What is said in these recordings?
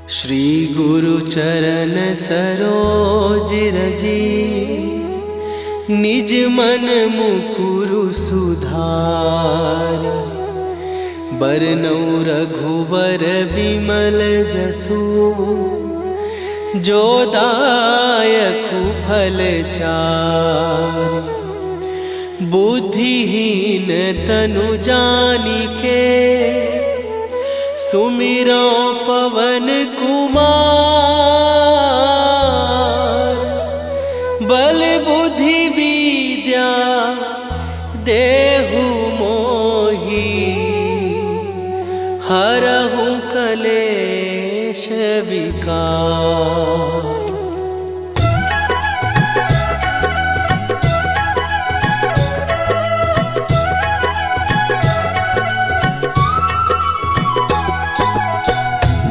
श्री गुरु चरण सरोज रजी, निज मन मुकुरु सुधार। बरनौ रघुबर बिमल जसु, जो दायकु फल चार। बुद्धिहीन तनु जानिके, सुमिरो पवन कुमार। बल बुद्धि विद्या देहु मोहि, हरहु कलेश विकार।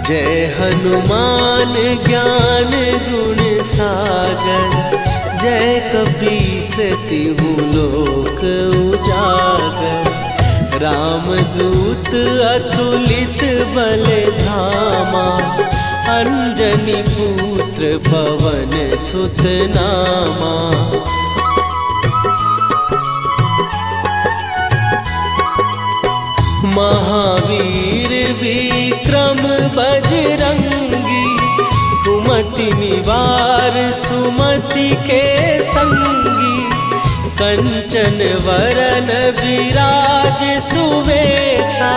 जय हनुमान ज्ञान गुण सागर, जय कपीस तिहु लोक उजागर। रामदूत अतुलित बल धामा, अंजनी पुत्र पवन सुत नामा। महावीर विक्रम बजरंगी, कुमति निवार सुमति के संगी। कंचन वरन विराज सुवेशा,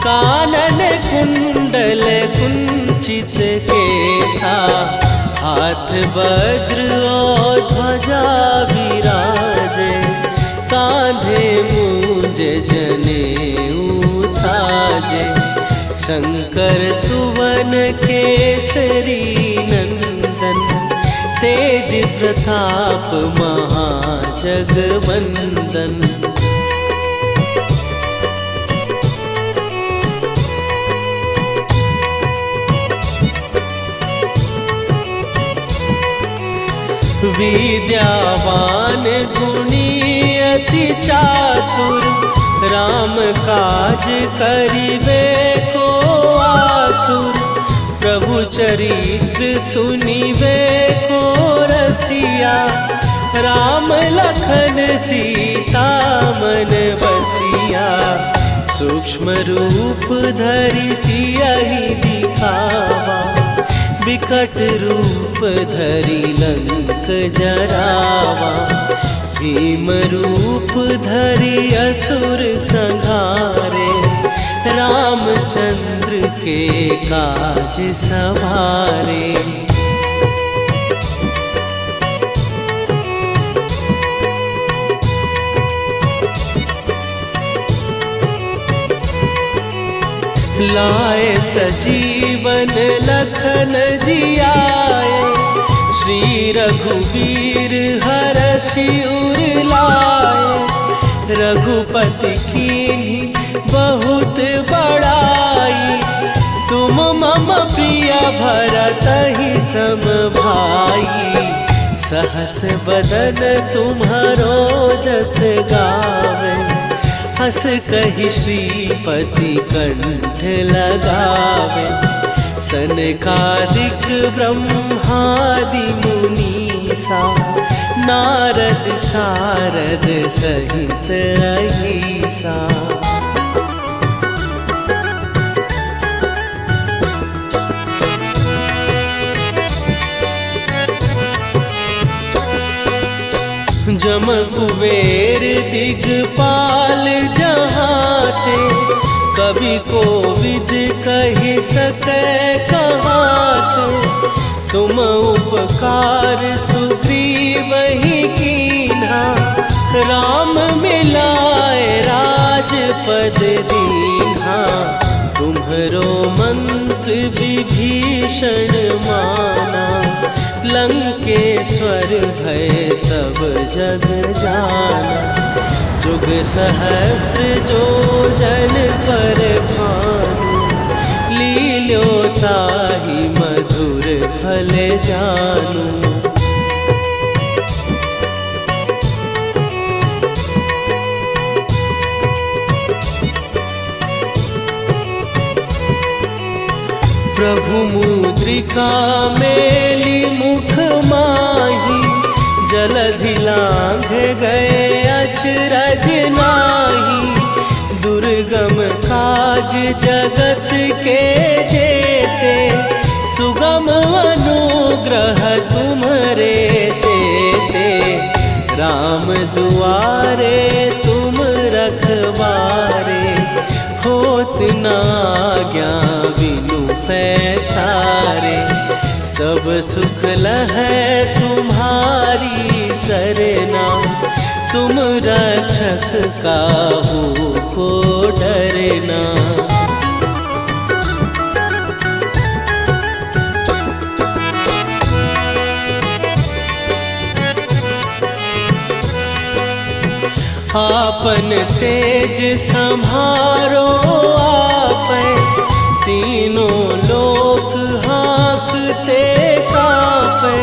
कानन कुंडल कुंचित केसा। हाथ वज्र और ध्वजा विराजे, कांधे मूंज जनेऊ साजे। शंकर सुवन केसरी नंदन, तेज प्रताप महाजगवंदन। विद्यावान गुणी अति चातुर, राम काज करिबे को आतुर। प्रभु चरित्र सुनिबे को रसिया, राम लखन सीता मन बसिया। सूक्ष्म रूप धरि सियहि दिखावा, विकट रूप धरि लंक जरावा। भीम रूप धरि असुर संहारे, रामचंद्र के काज सवारे। लाए सजीवन लखन जियाए, श्री रघुवीर हरषि उर लाए। रघुपति कीन्ही बहुत बड़ाई, तुम मम प्रिय भरतहि सम भाई। सहस बदन तुम्हारो जस गावे, हस कहि श्रीपति कंठ लगावे। सनकादिक ब्रह्मादि मुनीसा, नारद सारद सहित अहिसा। जम कुबेर दिगपाल जहाते, कवि कोविद कहि सकै कहाते। तुम उपकार सुग्रीवहि कीन्हा, राम मिलाए राजपद दीन्हा। तुम्हरो मंत्र विभीषण माना, लंकेश्वर भय सब जग जाना। जुग सहस्त्र जो जन पर भानु, लील्यो ताहि मधुर फल जानू। प्रभु मुद्रिका मेली मुख माही, जलधि लांघ गए अचरज नाही। दुर्गम काज जगत के जेते, सुगम अनुग्रह तुम्हरे तेते। राम दुआरे तुम रखवारे, होत न आज्ञा बिनु पैसारे। सब सुख लहै तुम्हारी सरना, तुम रक्षक काहू को डरना। आपन तेज संभारो आपै, तीनों लोक हाँकते कांपै।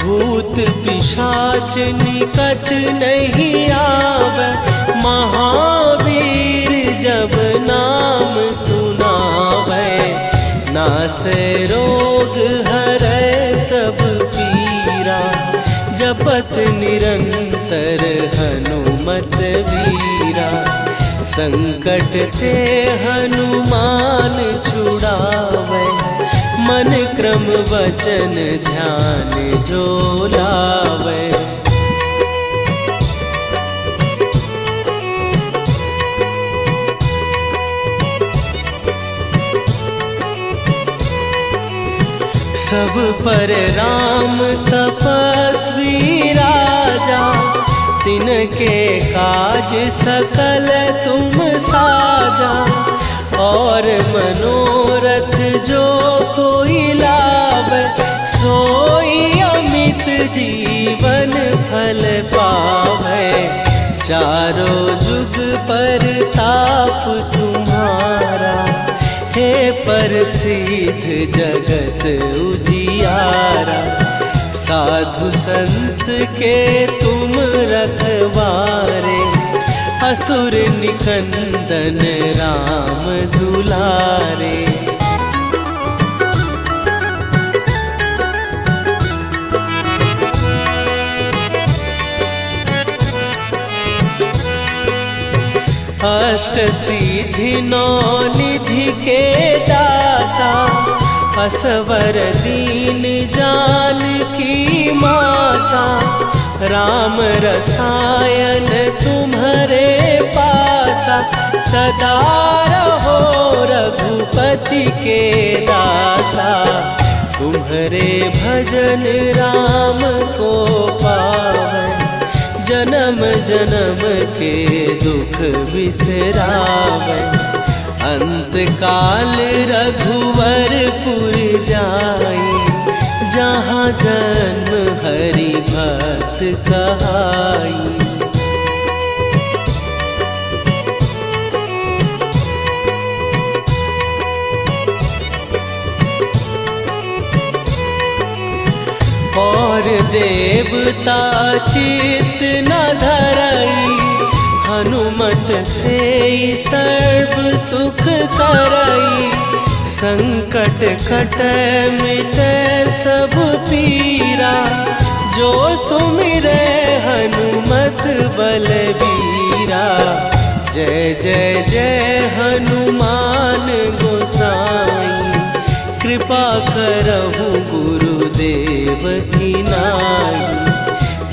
भूत पिशाच निकट नहीं आवे, महावीर जब नाम सुनावे। नासै रोग हरै सब पीरा, जपत निरंतर हनुमत वीरा। संकट ते हनुमान छुड़ावे, मन क्रम वचन ध्यान जो लावे। सब पर राम तपस्वी राजा, तिनके काज सकल तुम साजा। और मनोरथ जो कोई लावे, सोई अमित जीवन फल पावे। चारों जुग पर ताप तुम्हारा, हे प्रसिद्ध जगत उजियारा। साधु संत के तुम रखवारे, असुर निकंदन राम दुलारे। अष्ट सिद्धि नौ निधि के दाता, असवर दीन जानकी माता। राम रसायन तुम्हारे पासा, सदा रहो रघुपति के दासा। तुम्हारे भजन राम को पावै, जन्म जन्म के दुख बिसरावै। अंत काल रघुवरपुर जाई, जहाँ जन्म हरि भक्त कहाई। और देवता चित न धरई, हनुमत से सर्व सुख करई। संकट कटै मिटै सब पीरा, जो सुमिरै हनुमत बलबीरा। जय जय जय हनुमान गोसाई, कृपा करहु गुरुदेव की नाई।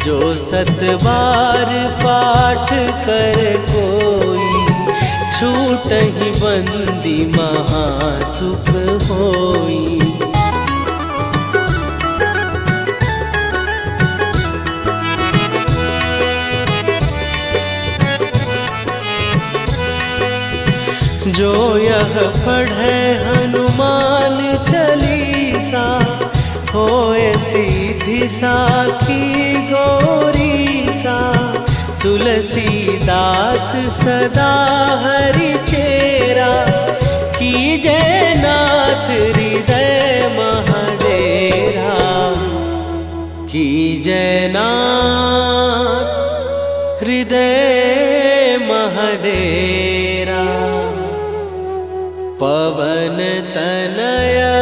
जो सतबार पाठ कर कोई, छूटहि बंदी महासुख होई। जो यह पढ़े हनुमान चालीसा, होए सीधी साखी गौरीसा। तुलसीदास सदा हरि चेरा, कीजय नाथ हृदय महडेरा। कीजय नाथ हृदय महडेरा। पवन तनया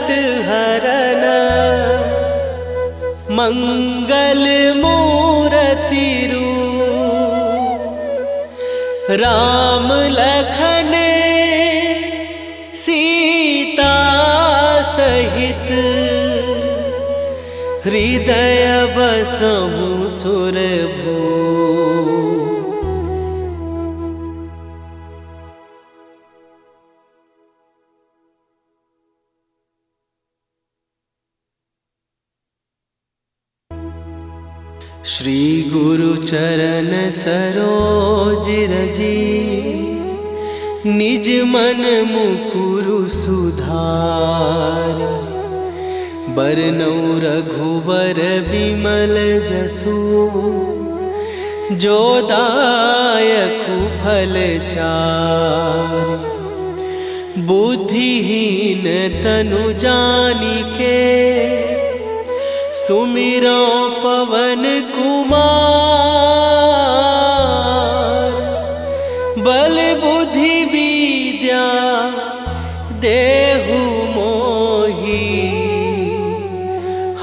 संकट हरन मंगल मूर्ति रूप राम लखन सीता सहित हृदय बसहु सुरभू। श्री गुरु चरण सरोज रजी निज मन मुकुरु सुधार। बरनौ रघुबर बिमल जसु जो दायकु फल चार। बुद्धिहीन तनु जानिके सुमिरो पवन कुमार। बल बुद्धि विद्या देहु मोहि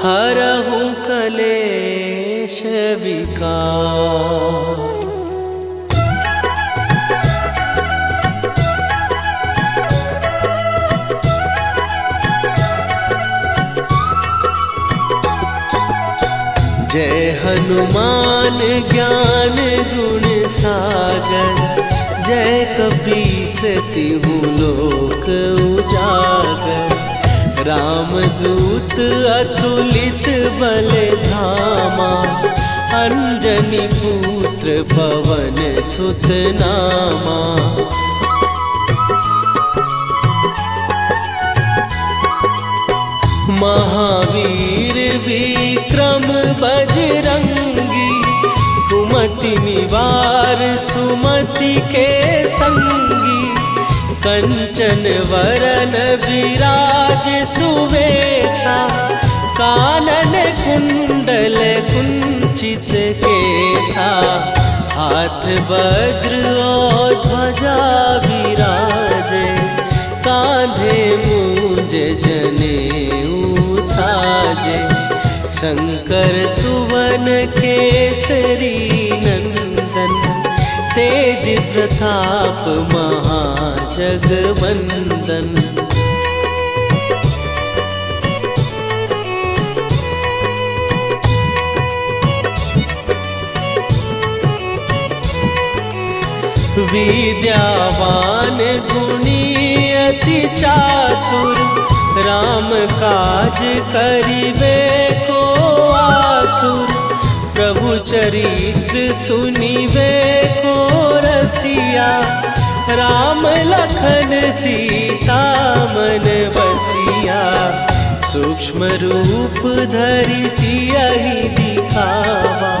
हरहु कलेश विकार। जय हनुमान ज्ञान गुण सागर। जय कपीस तिहु लोक उजागर। रामदूत अतुलित बल धामा। अंजनी पुत्र पवन सुत नामा। महावीर विक्रम बजरंगी। कुमति निवार सुमति के संगी। कंचन वरन विराज सुवेशा। कानन कुंडल कुंचित केसा। हाथ वज्र और ध्वजा विराजे। कांधे मूंज जनेऊ साजे। शंकर सुवन केसरी नंदन। तेज प्रताप महाजगवंदन। विद्यावान गुणी अति चातुर। राम काज करिबे को आतुर। प्रभु चरित्र सुनिबे को रसिया। राम लखन सीता मन बसिया। सूक्ष्म रूप धरि सियहि दिखावा।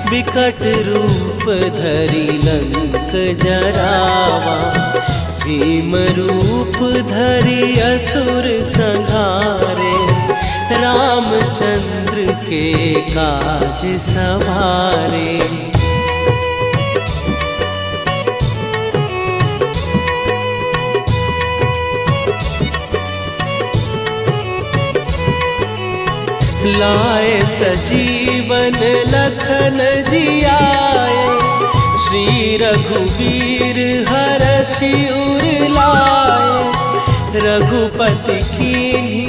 विकट रूप धरि लंक जरावा। भीम रूप धरि असुर संहारे। रामचंद्र के काज सवारे। लाए सजीवन लखन जियाए। श्री रघुवीर हरषि उर लाए। रघुपति कीन्ही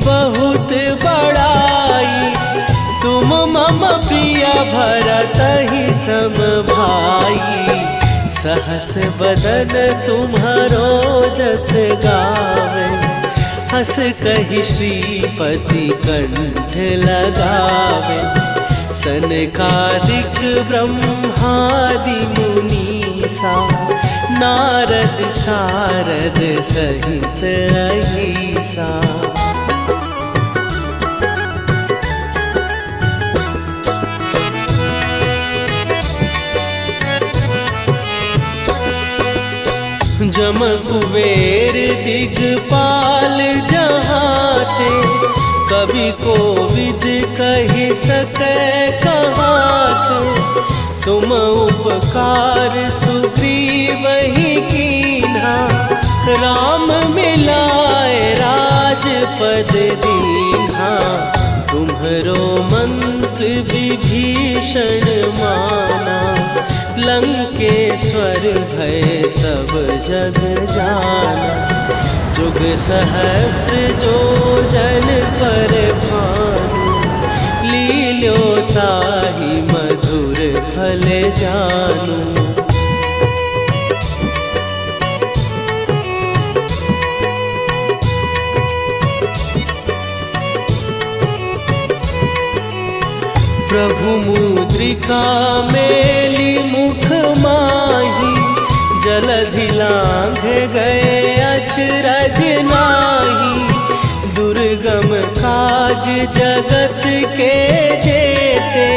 बहुत बड़ाई। तुम मम प्रिय भरतहि सम भाई। सहस बदन तुम्हारो जस गावे। हस कहि श्रीपति कंठ लगावे। सनकादिक ब्रह्मादि मुनीसा। नारद सारद सहित अहिसा। जम कुबेर दिगपाल जहाते। कवि कोविद कहि सकै कहाते। तुम उपकार सुग्रीवहि कीन्हा। राम मिलाए राजपद पद दीन्हा, तुम्हरो मंत्र विभीषण माना। लंकेश्वर भय सब जग जाना, जुग सहस्त्र जो जन पर भानु। लील्यो ताहि मधुर फल जानू। प्रभु मुद्रिका मेली मुख माही, जलधि लांघ गए अचरज नाही। दुर्गम काज जगत के जेते,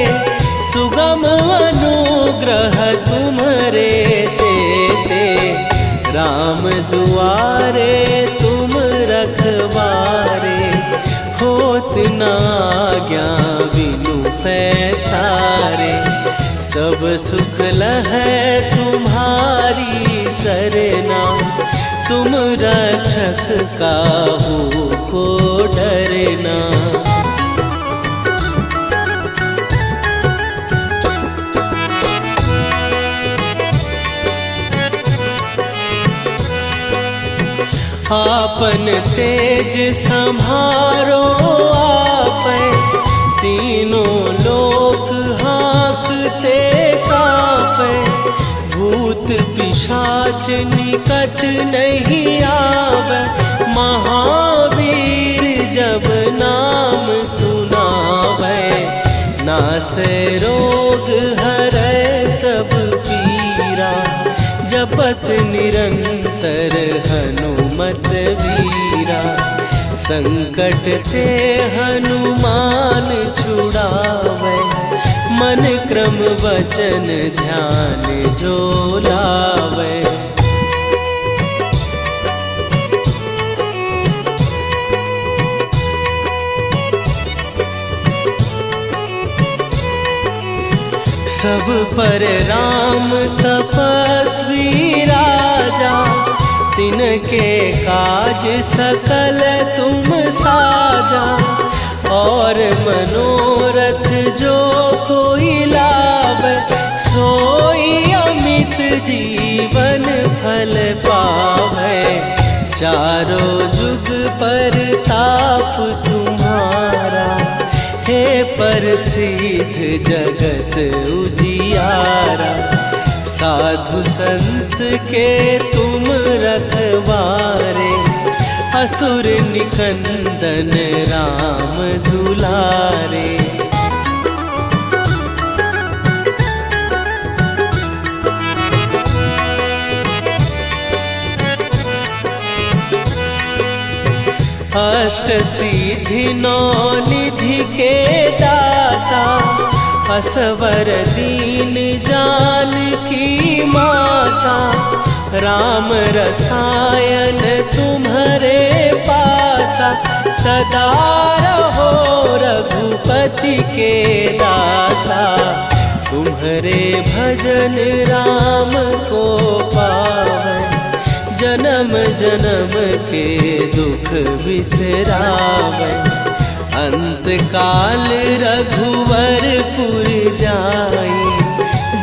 सुगम अनुग्रह तुम्हरे तेते। राम दुआरे तुम रखवारे, होत न आज्ञा बिनु पैसारे। सब सुख लहै तुम्हारी सरना, तुम रक्षक काहू को डरना। आपन तेज सम्हारो आपै, तीनों लोक हाँकते कांपै। भूत पिशाच निकट नहीं आवे, महावीर जब नाम सुनावे। नासै रोग हरै सब पीरा, जपत निरंतर हनुमत वीरा। संकट ते हनुमान छुड़ावे, मन क्रम वचन ध्यान जो लावे। सब पर राम तपस्वी राजा, तिनके काज सकल तुम साजा। और मनोरथ जो कोई लावे, सोई अमित जीवन फल पावे। चारों जुग पर ताप तुम्हारा, हे प्रसिद्ध जगत उजियारा। साधु संत के तुम रखवारे, असुर निकंदन राम दुलारे। अष्ट सिद्धि नौ निधि के दाता, असवर दीन जानकी माता। राम रसायन तुम्हारे पासा, सदा रहो रघुपति के दासा। तुम्हारे भजन राम को पावै, जन्म जन्म के दुख बिसरावै। अंत काल रघुवरपुर जाई,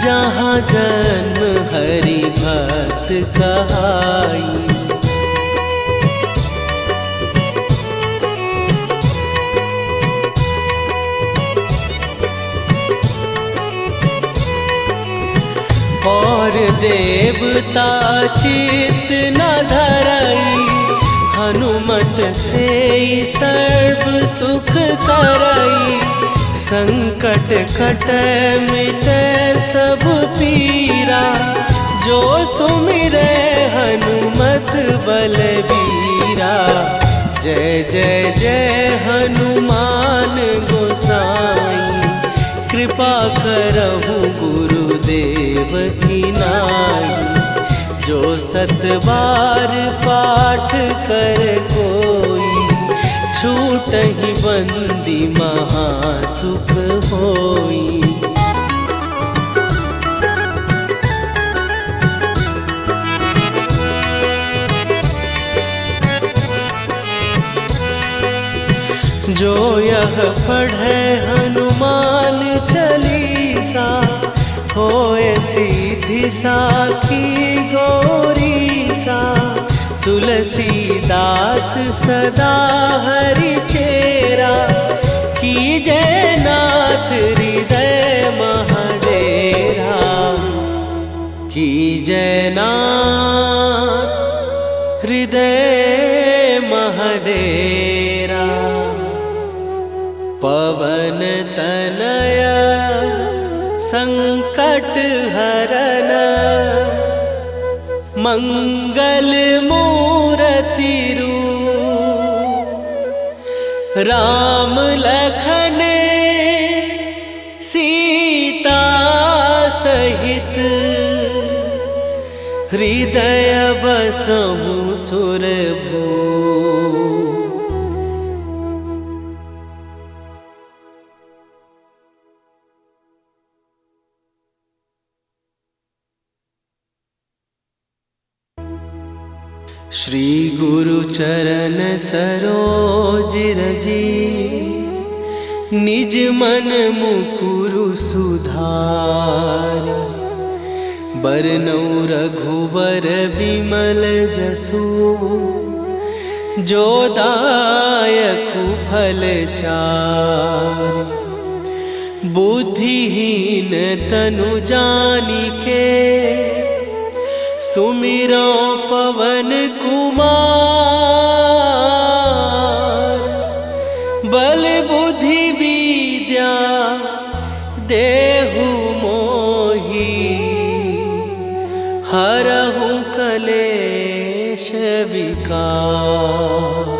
जहाँ जन्म हरि भक्त कहाई। और देवता चित न धरई, हनुमत से सर्व सुख करई। संकट कटै मिटै सब पीरा, जो सुमिरै हनुमत बलबीरा। जय जय जय हनुमान गोसाई, कृपा करहु गुरुदेव की नाई। जो सत बार पाठ कर कोई, छूटहि बंदी महासुख होई। जो यह पढ़े हनुमान चालीसा, होए सीधी साखी गौरी सा। तुलसीदास सदा हरि चेरा, कीजय नाथ हृदय महडेरा। कीजय नाथ हृदय महडेरा। पवन तनय संकट हरन, मंगल मूर्ति रूप। राम लखन सीता सहित, हृदय बसहु सुरभूप। श्री गुरु चरण सरोज रजी, निज मन मुकुरु सुधार। बरनौ रघुबर बिमल जसु, जो दायकु फल चार। बुद्धिहीन तनु जानिके, सुमिरो पवन कुमार। बल बुद्धि विद्या देहु मोहि, हरहु कलेश विकार।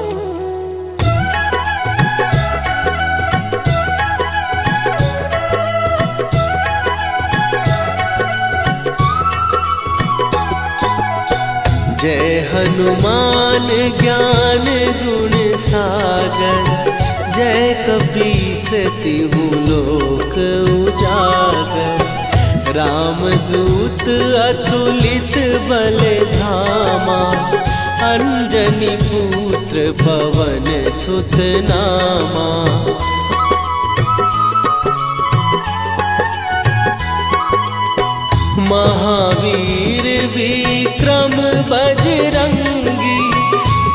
जय हनुमान ज्ञान गुण सागर, जय कपीस तिहु लोक उजागर। रामदूत अतुलित बल धामा, अंजनी पुत्र पवन सुत नामा। महावीर विक्रम बजरंगी,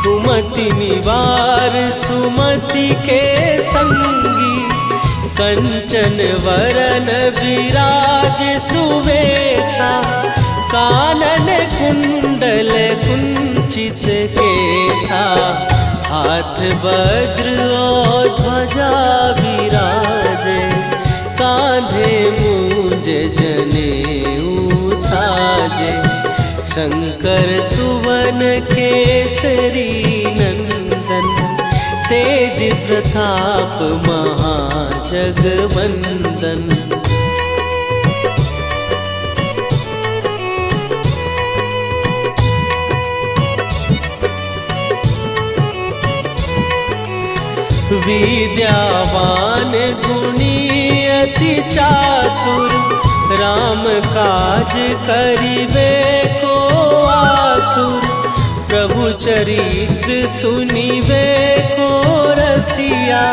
कुमति निवार सुमति के संगी। कंचन वरन विराज सुवेशा, कानन कुंडल कुंचित केसा। हाथ वज्र और ध्वजा विराजे, कांधे मूंज जनेऊ साजे। शंकर सुवन केसरी नंदन, तेज प्रताप महाजगवंदन। विद्यावान गुणी अति चातुर, राम काज करिबे को आतुर। प्रभु चरित्र सुनिबे को रसिया,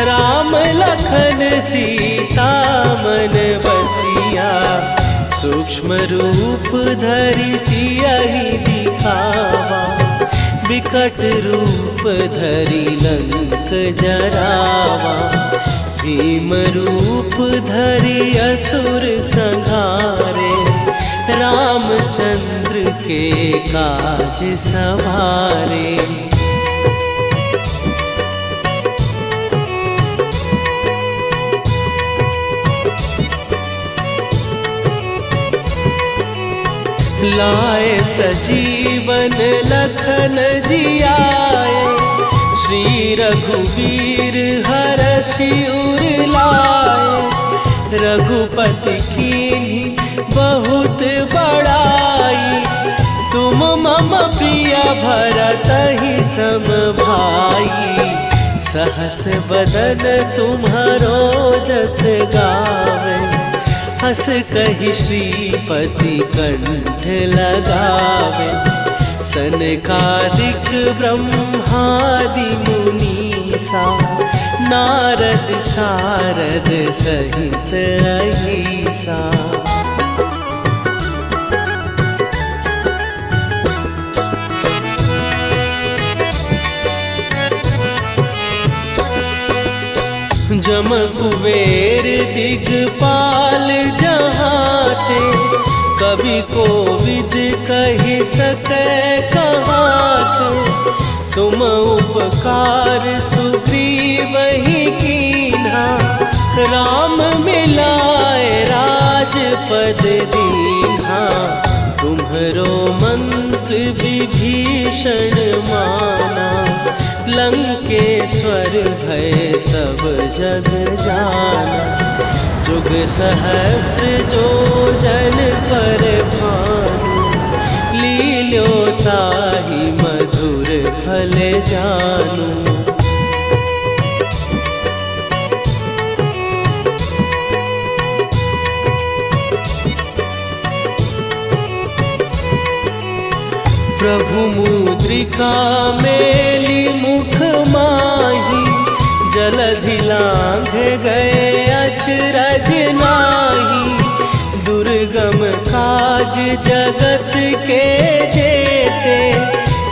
राम लखन सीता मन बसिया। सूक्ष्म रूप धरि सियहि दिखावा, विकट रूप धरि लंक जरावा। भीम रूप धरि असुर संहारे, रामचंद्र के काज सवारे। लाए सजीवन लखन जियाए, श्री रघुवीर हरषि उर लाए। रघुपति कीन्ही बहुत बड़ाई, तुम मम प्रिय भरतहि सम भाई। सहस बदन तुम्हारो जस गावे, हस कहि श्रीपति कंठ लगावे। सनकादिक ब्रह्मादि मुनीसा, शारद सहित अहिसा। जम कुबेर दिगपाल जहाते, कवि कोविद कहि सकै कहाते। तुम उपकार सुग्रीव ही कीन्हा, राम मिलाए राजपद दीन्हा। तुम्हरो मंत्र विभीषण माना, लंकेश्वर भय सब जग जाना। जुग सहस्त्र जो जन पर भानु, लील्यो ताहि मधुर फल जानू। प्रभु मुद्रिका मेली मुख माही, जलधि लांघ गए अचरज नाही। दुर्गम काज जगत के जेते,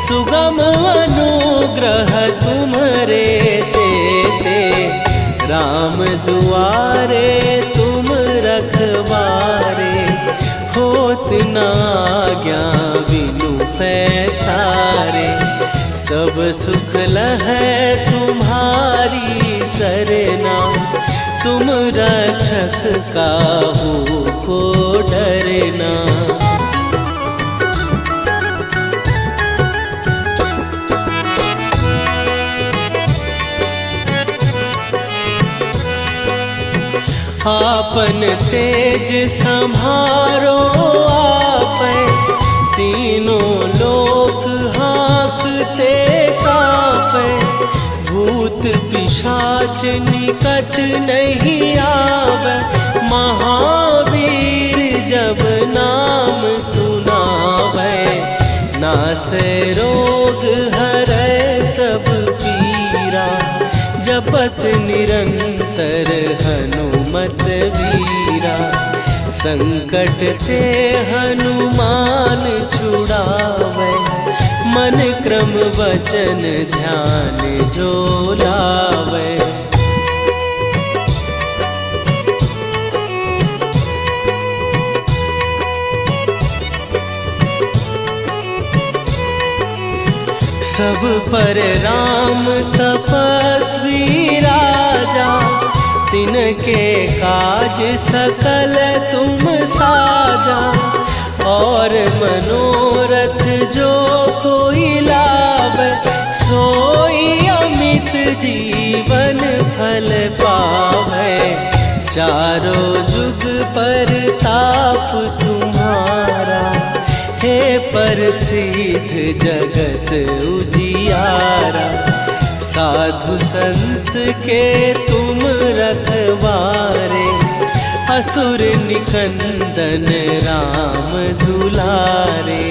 सुगम अनुग्रह तुम्हरे तेते। राम दुआरे तुम रखवारे, होत न आज्ञा बिनु पैसारे। सब सुख लहै तुम्हारी सरना, तुम रक्षक काहू को डरना। आपन तेज सम्हारो आपै, तीनों लोक हाँकते कांपै। भूत पिशाच निकट नहीं आवे, महावीर जब नाम सुनावे। नासै रोग हरै सब पीरा, जपत निरंतर हनुमत वीरा। संकट ते हनुमान छुड़ावे, मन क्रम वचन ध्यान जो लावे। सब पर राम तपस्वी राजा, तिनके काज सकल तुम साजा। और मनोरथ जो कोई लावे, सोई अमित जीवन फल पावे। चारों जुग पर ताप तुम्हारा, हे प्रसिद्ध जगत उजियारा। साधु संत के तुम रखवारे, असुर निकंदन राम दुलारे।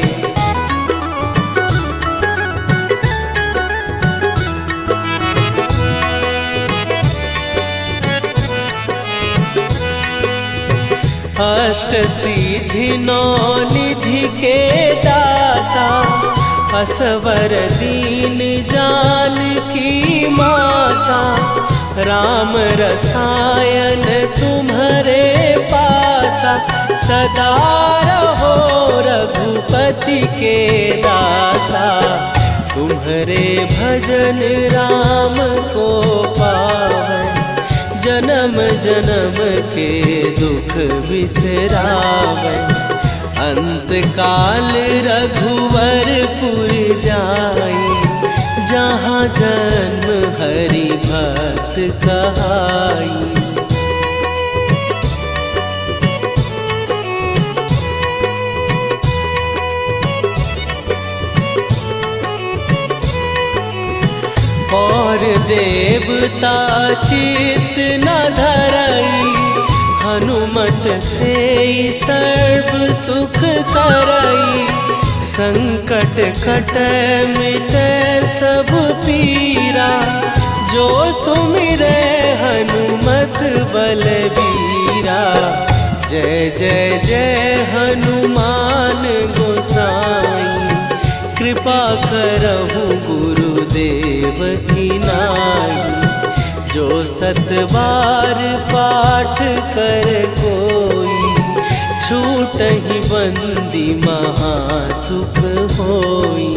अष्ट सिद्धि नौ निधि के दाता, असवर दीन जानकी माता। राम रसायन तुम्हारे पासा, सदा रहो रघुपति के दासा। तुम्हारे भजन राम को पावै, जन्म जन्म के दुख बिसरावै। अंत काल रघुवरपुर जाई, जहाँ जन्म हरि भक्त कहाई। और देवता चित न धरई, हनुमत से सर्व सुख करई। संकट कटै मिटै सब पीरा, जो सुमिरै हनुमत बलबीरा। जय जय जय हनुमान गोसाई, कृपा करहु गुरुदेव की नाई। जो 7 बार पाठ कर कोई, छूटहि बंदी महासुख होई।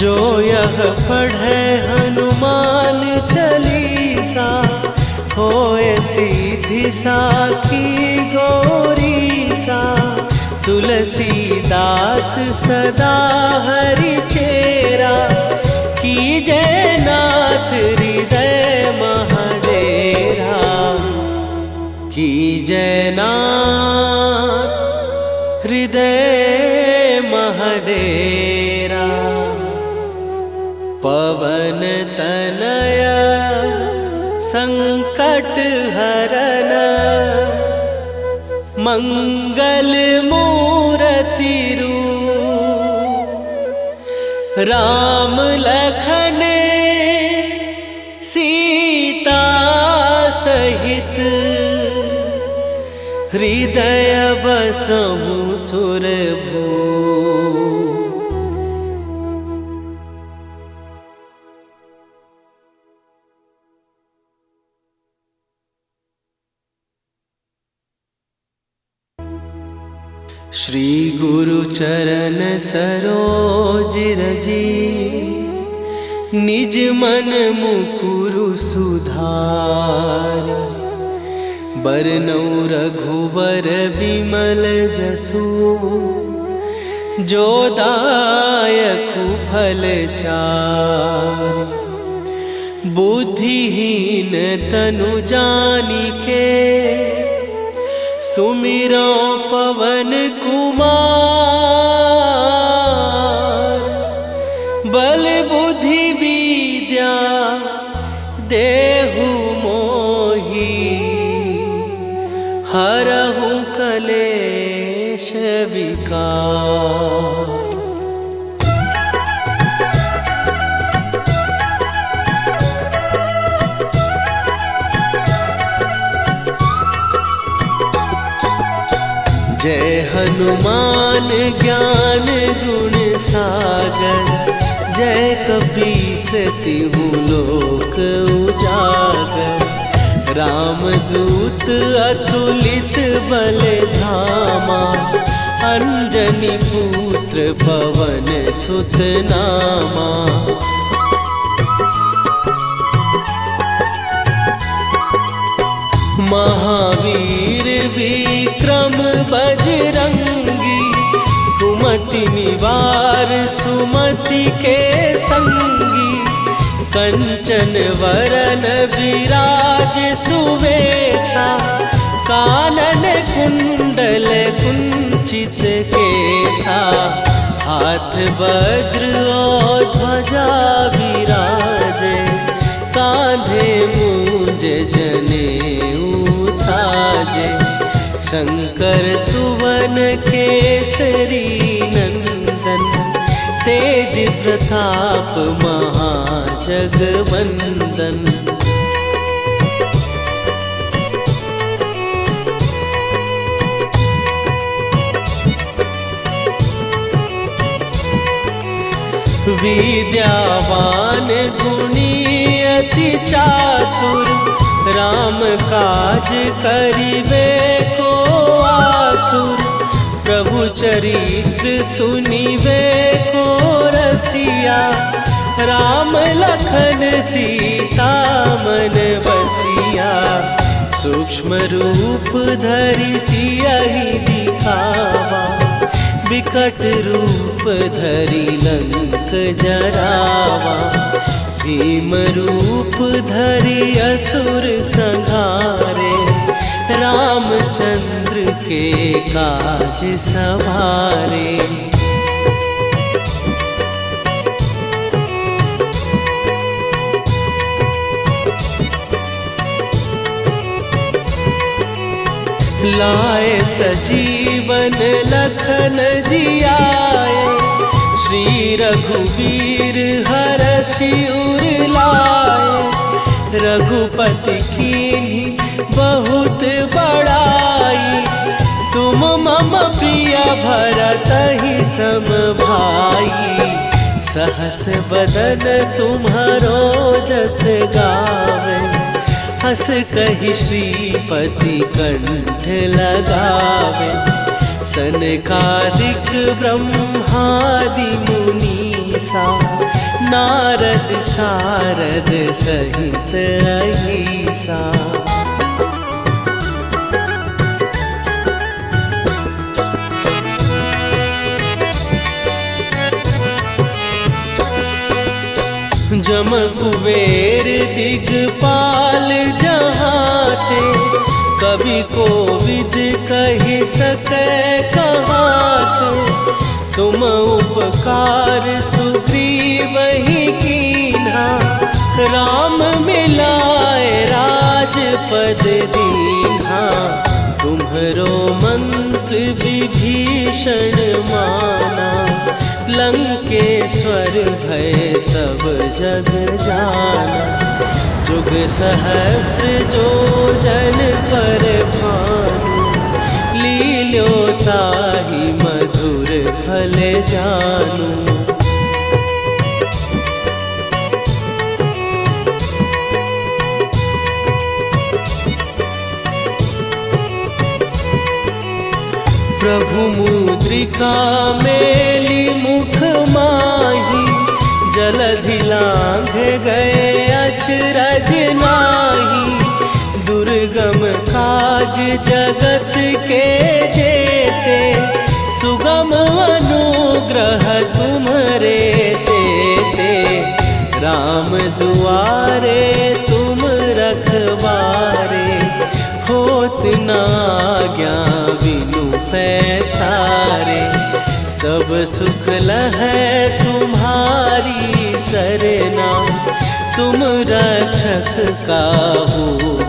जो यह पढ़े हनुमान चालीसा, होए सीधी साखी गौरीसा। तुलसीदास सदा हरि चेरा, कीजय नाथ हृदय महडेरा। कीजय नाथ हृदय महडेरा। पवन तनया संकट हरन, मंगल मूर्ति रूप। राम लखन सीता सहित, हृदय बसहु सुरभूप। श्री गुरु चरण सरोज रजी, निज मन मुकुरु सुधार। बरनौ रघुबर बिमल जसु, जो दायकु फल चार। बुद्धिहीन तनु जानिके, सुमिरो पवन कुमार। बल बुद्धि विद्या देहु मोहि, हरहु कलेश विकार। जय हनुमान ज्ञान गुण सागर, जय कपीस तिहु लोक उजागर। रामदूत अतुलित बल धामा, अंजनी पुत्र पवन सुत नामा। महावीर विक्रम बजरंगी, कुमति निवार सुमति के संगी। कंचन वरन विराज सुवेशा, कानन कुंडल कुंचित केसा। हाथ वज्र और ध्वजा विराजे, कांधे मूंज जनेऊ साजे। शंकर सुवन केसरी नंदन, तेज प्रताप महाजगवंदन। विद्यावान गुणी अति चातुर, राम काज करिबे को आतुर। प्रभु चरित्र सुनिबे को रसिया, राम लखन सीता मन बसिया। सूक्ष्म रूप धरि सियहि दिखावा, विकट रूप धरि लंक जरावा। भीम रूप धरि असुर संहारे, रामचंद्र के काज सवारे। लाए सजीवन लखन जियाए, श्री रघुवीर हरषि उर लाए। रघुपति कीन्ही बहुत बड़ाई, तुम मम प्रिय भरतहि सम भाई। सहस बदन तुम्हारो जस गावे, हस कहि श्रीपति कंठ लगावे। सनकादिक ब्रह्मादि मुनीसा, नारद सारद सहित अहिसा। जम कुबेर दिगपाल जहाते, कवि कोविद कहि सकै कहाते। तुम उपकार सुग्रीवहि कीन्हा, राम मिलाए राजपद दीन्हा। तुम्हरो मंत्र विभीषण माना, लंकेश्वर भय सब जग जाना। जुग सहस्त्र जो जन पर भानु, लील्यो ताहि मधुर फल जानू। प्रभु मुद्रिका मेली मुख माही, जलधि लांघ गए अचरज नाही। दुर्गम काज जगत के जेते, सुगम अनुग्रह तुम्हरे तेते। राम दुआरे तुम रखवारे, होत न आज्ञा बिनु पैसारे। सब सुख लहै तुम्हारी सरना, तुम रक्षक काहू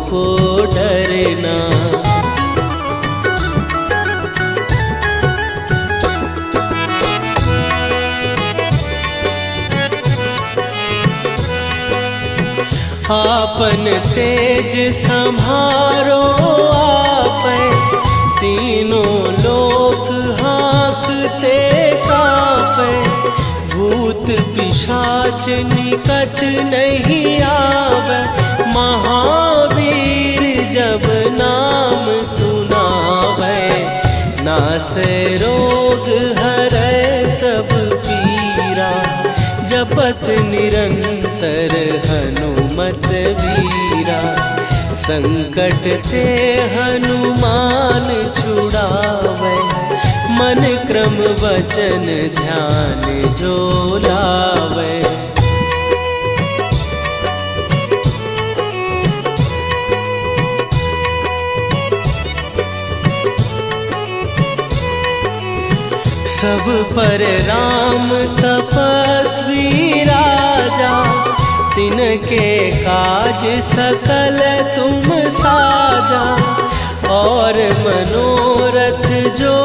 को डरना। आपन तेज सम्हारो आपै, तीनों लोक हाँकते कांपै। भूत पिशाच निकट नहीं आवे, महावीर जब नाम सुनावे। नासै रोग हरै सब पीरा, जपत निरंतर हनुमत वीरा। संकट ते हनुमान छुड़ावे, मन क्रम वचन ध्यान जो लावे। सब पर राम तपस्वी राजा, तिनके काज सकल तुम साजा। और मनोरथ जो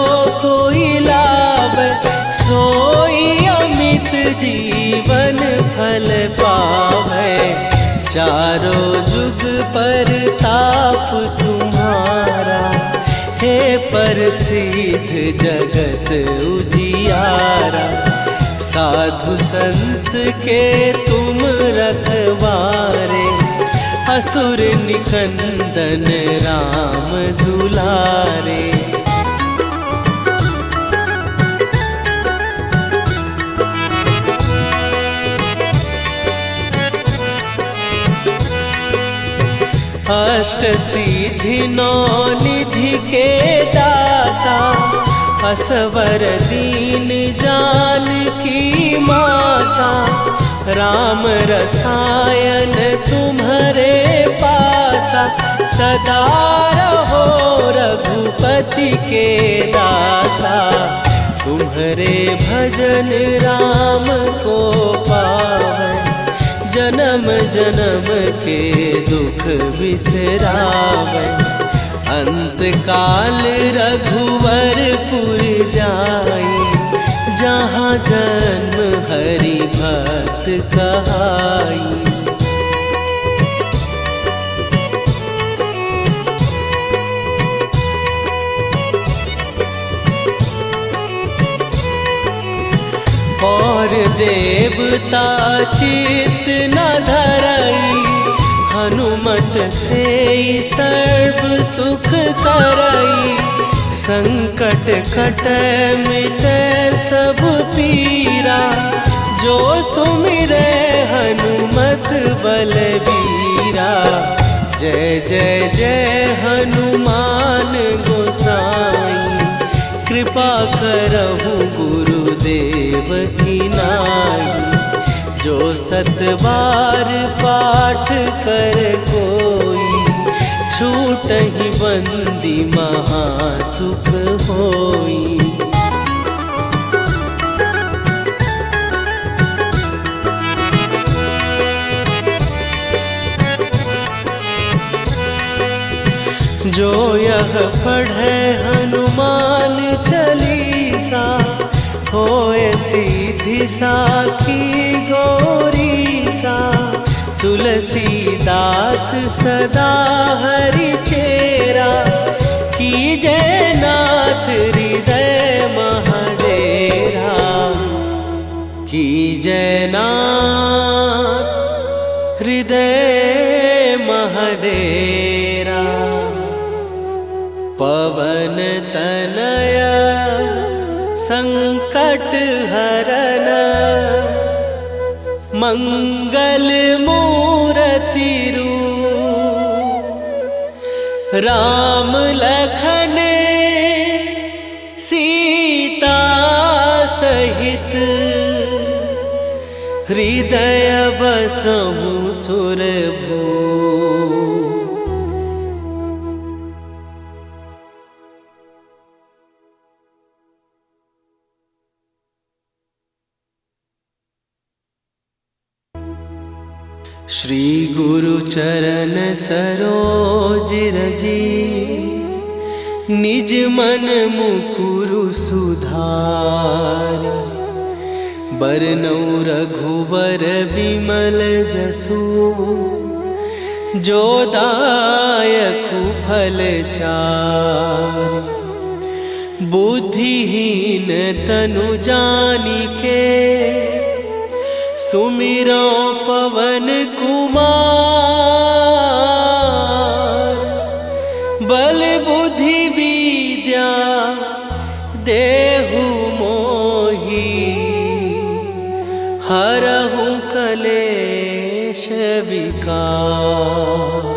कोई लावे, सोई अमित जीवन फल पावे। चारों जुग पर ताप तुम्हारा, हे प्रसिद्ध जगत उजियारा। साधु संत के तुम रखवारे, असुर निकंदन राम दुलारे। अष्ट सिद्धि नौ निधि के दाता, असवर दीन जानकी माता। राम रसायन तुम्हारे पासा, सदा रहो रघुपति के दासा। तुम्हारे भजन राम को पावै, जन्म जन्म के दुख बिसरावै। अंत काल रघुवरपुर जाई, जहाँ जन्म हरि भक्त कहाई। और देवता चित न धरई, हनुमत से सर्व सुख करई। संकट कटै मिटै सब पीरा, जो सुमिरै हनुमत बलबीरा। जय जय जय हनुमान गोसाई, कृपा करहु गुरुदेव की नाई। जो सत बार पाठ कर कोई, छूटहि बंदी महासुख होई। जो यह पढ़े हनुमान चालीसा, होए सीधी साखी गौरीसा। तुलसीदास सदा हरि चेरा, कीजै नाथ हृदय महडेरा। कीजै नाथ हृदय महडेरा। पवन तनय संकट हरन, मंगल मूरति रूप। राम लखन सीता सहित, हृदय बसहु सुरभूप। श्री गुरु चरण सरोज रजी, निज मन मुकुरु सुधार। बरनौ रघुबर बिमल जसु, जो दायकु फल चार। बुद्धिहीन तनु जानिके, सुमिरो पवन कुमार। बल बुद्धि विद्या देहु मोहि, हरहु कलेश विकार।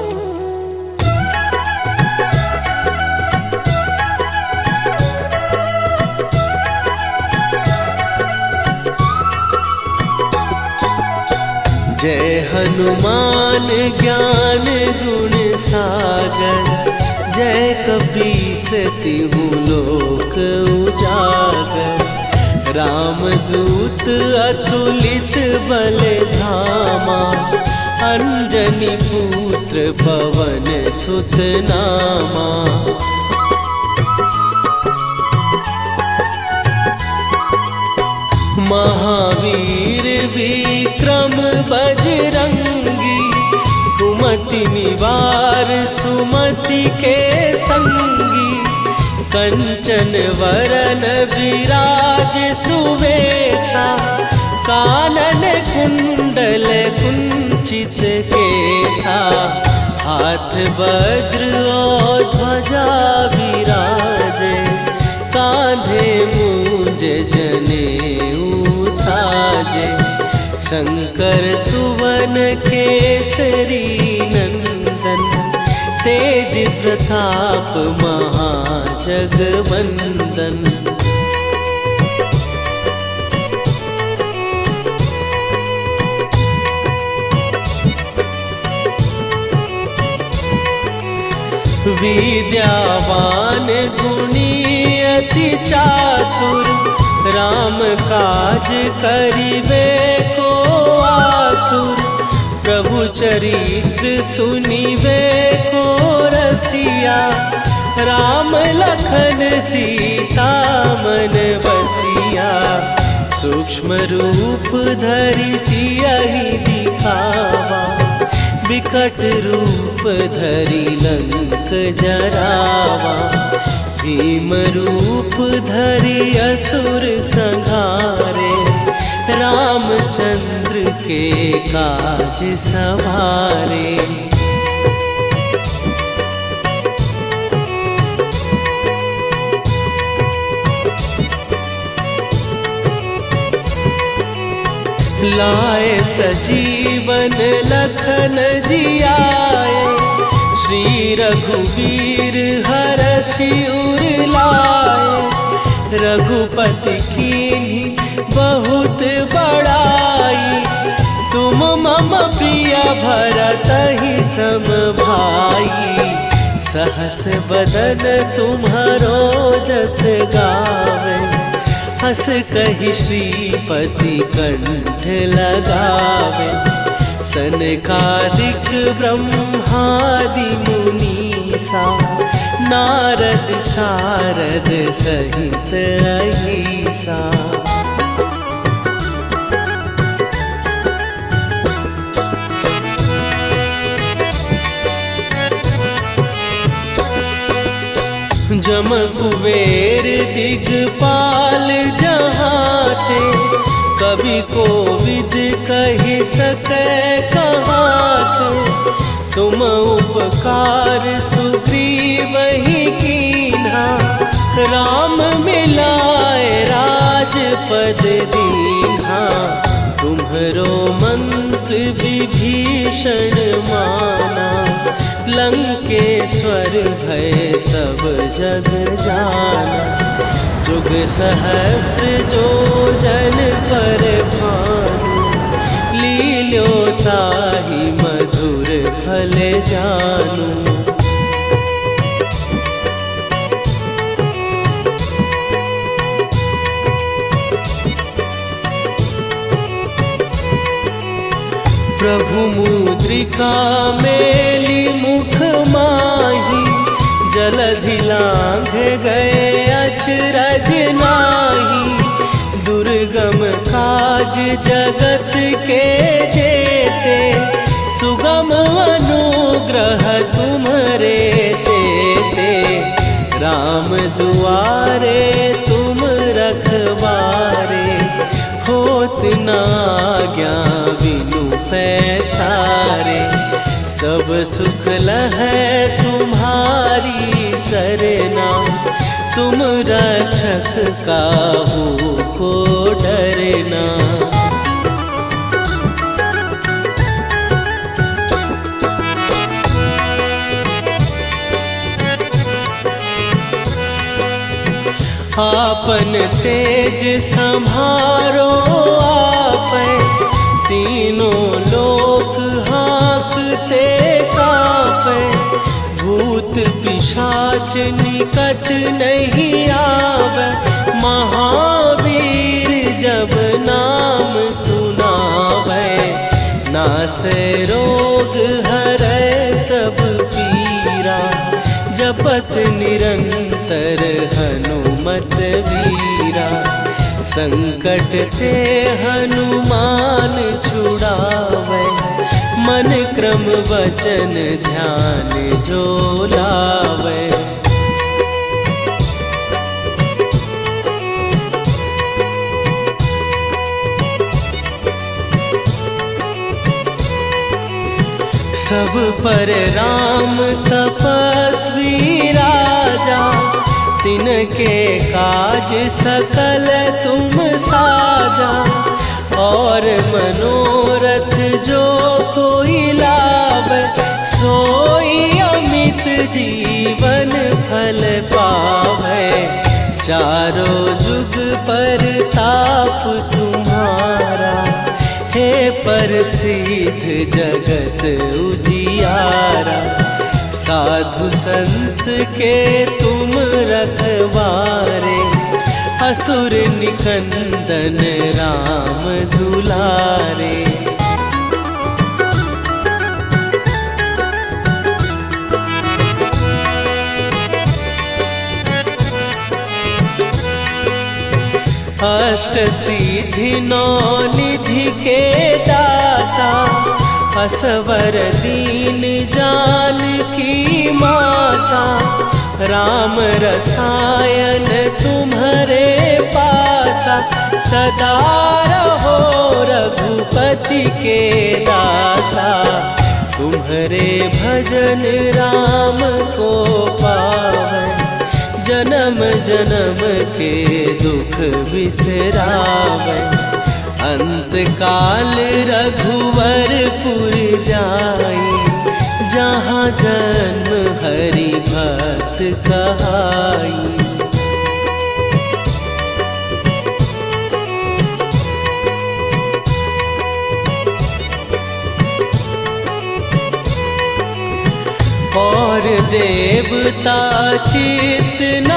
जय हनुमान ज्ञान गुण सागर, जय कपीस तिहु लोक उजागर। रामदूत अतुलित बल धामा, अंजनी पुत्र पवन सुत नामा। महावीर विक्रम बजरंगी, कुमति निवार सुमति के संगी। कंचन वरन विराज सुवेशा, कानन कुंडल कुंचित केसा। हाथ वज्र और ध्वजा विराजे, कांधे मूंज जनेऊ साजे। शंकर सुवन केसरी नंदन, तेज प्रताप महाजगवंदन। विद्यावान गुणी अति चातुर, राम काज करिबे को आतुर। प्रभु चरित्र सुनिबे को रसिया, राम लखन सीता मन बसिया, सूक्ष्म रूप धरि सियहि दिखावा, विकट रूप धरि लंक जरावा, भीम रूप धरि असुर संहारे, रामचंद्र के काज सवारे। लाए सजीवन लखन जियाए, श्री रघुवीर हरषि उर लाए, रघुपति कीन्ही बहुत बड़ाई, तुम मम प्रिय भरतहि सम भाई, सहस बदन तुम्हारो जस गावे, हस कहि श्रीपति कंठ लगावे, सनकादिक ब्रह्मादि मुनीसा, नारद सारद सहित अहिसा। जम कुबेर दिगपाल जहाते, कवि कोविद कहि सकै कहाते, तुम उपकार सुग्रीवहि कीन्हा, राम मिलाए राजपद दीन्हा, तुम्हरो मंत्र विभीषण माना, लंकेश्वर भय सब जग जाना, जुग सहस्त्र जो जन पर भानु, लील्यो ताहि मधुर फल जानू। प्रभु मुद्रिका मेली मुख माही, जलधि लांघ गए अचरज नाही, दुर्गम काज जगत के जेते, सुगम अनुग्रह तुम्हरे तेते, राम दुआरे तुम रखवारे, होत न आज्ञा बिनु पैसारे, सब सुख लहै तुम्हारी सरना, तुम रक्षक काहू को डरना। आपन तेज संभारो आपै, तीनों लोक हाँकते कापै, भूत पिशाच निकट नहीं आवे, महावीर जब नाम सुनावे, नासै रोग हरै सब पीरा, जपत निरंतर हनुमत वीरा, संकट ते हनुमान छुड़ावे, मन क्रम वचन ध्यान जो लावे। सब पर राम तपस्वी राजा, तिनके काज सकल तुम साजा, और मनोरथ जो कोई लावे, सोई अमित जीवन फल पावे, चारों जुग पर ताप तुम्हारा, हे प्रसिद्ध जगत उजियारा, साधु संत के तुम रखवारे, असुर निकंदन राम दुलारे। अष्ट सिद्धि नौ निधि के दाता, असवर दीन जानकी माता, राम रसायन तुम्हारे पासा, सदा रहो रघुपति के दासा। तुम्हारे भजन राम को पावै, जन्म जन्म के दुख बिसरावै। अंत काल रघुवरपुर जाई, जहाँ जन्म हरि भक्त कहाई। और देवता चित न